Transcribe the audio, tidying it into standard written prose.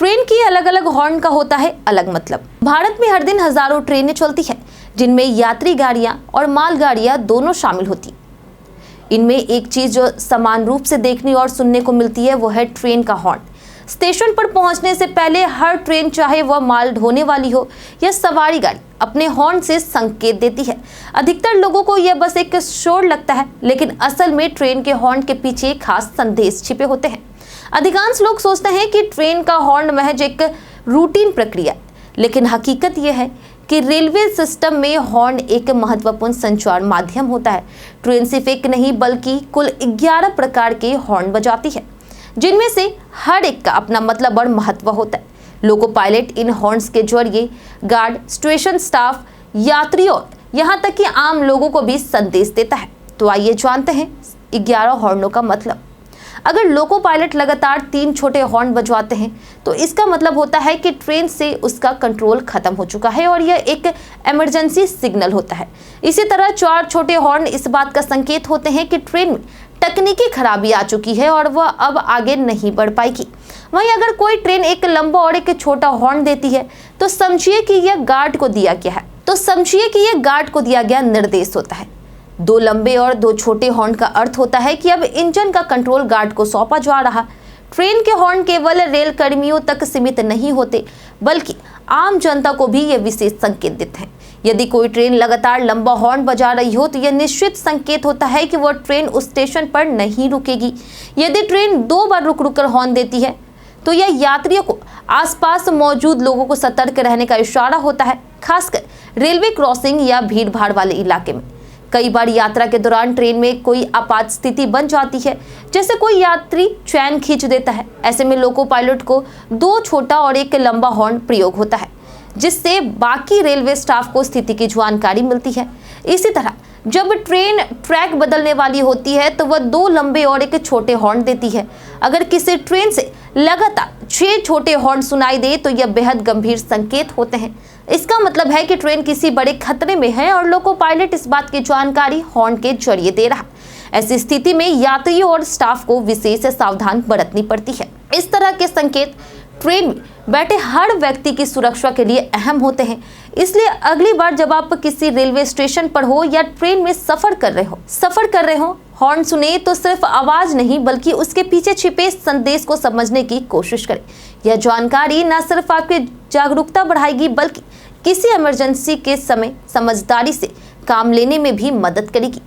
Train की अलग अलग हॉर्न का होता है अलग मतलब। भारत में हर दिन हजारों ट्रेनें चलती हैं, जिनमें यात्री गाड़ियां और मालगाड़ियां दोनों शामिल होती। इनमें एक चीज जो समान रूप से देखने और सुनने को मिलती है वो है ट्रेन का हॉर्न। स्टेशन पर पहुंचने से पहले हर ट्रेन, चाहे वह माल ढोने वाली हो या सवारी गाड़ी, अपने हॉर्न से संकेत देती है। अधिकतर लोगों को यह बस एक शोर लगता है, लेकिन असल में ट्रेन के हॉर्न के पीछे खास संदेश छिपे होते हैं। अधिकांश लोग सोचते हैं कि ट्रेन का हॉर्न महज एक रूटीन प्रक्रिया, लेकिन हकीकत यह है कि रेलवे सिस्टम में हॉर्न एक महत्वपूर्ण संचार माध्यम होता है। ट्रेन सिर्फ एक नहीं बल्कि कुल 11 प्रकार के हॉर्न बजाती है, जिनमें से हर एक का अपना मतलब और महत्व होता है। लोको पायलट इन हॉर्न्स के जरिए गार्ड, स्टेशन स्टाफ, यात्रियों और यहाँ तक कि आम लोगों को भी संदेश देता है। तो आइए जानते हैं 11 हॉर्नों का मतलब। अगर लोको पायलट लगातार 3 छोटे हॉर्न बजवाते हैं तो इसका मतलब होता है कि ट्रेन से उसका कंट्रोल खत्म हो चुका है और यह एक इमरजेंसी सिग्नल होता है। इसी तरह 4 छोटे हॉर्न इस बात का संकेत होते हैं कि ट्रेन में तकनीकी खराबी आ चुकी है और वह अब आगे नहीं बढ़ पाएगी। वहीं अगर कोई ट्रेन एक लंबा और एक छोटा हॉर्न देती है तो समझिए कि यह गार्ड को दिया गया निर्देश होता है। 2 लंबे और 2 छोटे हॉर्न का अर्थ होता है कि अब इंजन का कंट्रोल गार्ड को सौंपा जा रहा। ट्रेन के हॉर्न केवल रेल कर्मियों तक सीमित नहीं होते, बल्कि आम जनता को भी ये विशेष संकेत देते हैं। यदि कोई ट्रेन लगातार लंबा हॉर्न बजा रही हो तो यह निश्चित संकेत होता है कि वह ट्रेन उस स्टेशन पर नहीं रुकेगी। यदि ट्रेन 2 बार रुक कर हॉर्न देती है तो यह यात्रियों को आसपास मौजूद लोगों को सतर्क रहने का इशारा होता है, खासकर रेलवे क्रॉसिंग या भीड़ भाड़ वाले इलाके में। कई बार यात्रा के दौरान ट्रेन में कोई आपात स्थिति बन जाती है, जैसे कोई यात्री चैन खींच देता है। ऐसे में लोको पायलट को 2 छोटा और 1 लंबा हॉर्न प्रयोग होता है, जिससे बाकी रेलवे स्टाफ को स्थिति की जानकारी मिलती है। इसी तरह जब ट्रेन ट्रैक बदलने वाली होती है तो वह 2 लंबे और 1 छोटे हॉर्न देती है। अगर किसी ट्रेन से लगातार 6 छोटे हॉर्न सुनाई दे तो यह बेहद गंभीर संकेत होते हैं। इसका मतलब है कि ट्रेन किसी बड़े खतरे में है और लोको पायलट इस बात की जानकारी हॉर्न के जरिए दे रहा। ऐसी स्थिति में यात्रियों और स्टाफ को विशेष सावधान बरतनी पड़ती है। इस तरह के संकेत ट्रेन में बैठे हर व्यक्ति की सुरक्षा के लिए अहम होते हैं। इसलिए अगली बार जब आप किसी रेलवे स्टेशन पर हो या ट्रेन में सफर कर रहे हो, हॉर्न सुने तो सिर्फ आवाज नहीं बल्कि उसके पीछे छिपे संदेश को समझने की कोशिश करें। यह जानकारी न सिर्फ आपकी जागरूकता बढ़ाएगी बल्कि किसी इमरजेंसी के समय समझदारी से काम लेने में भी मदद करेगी।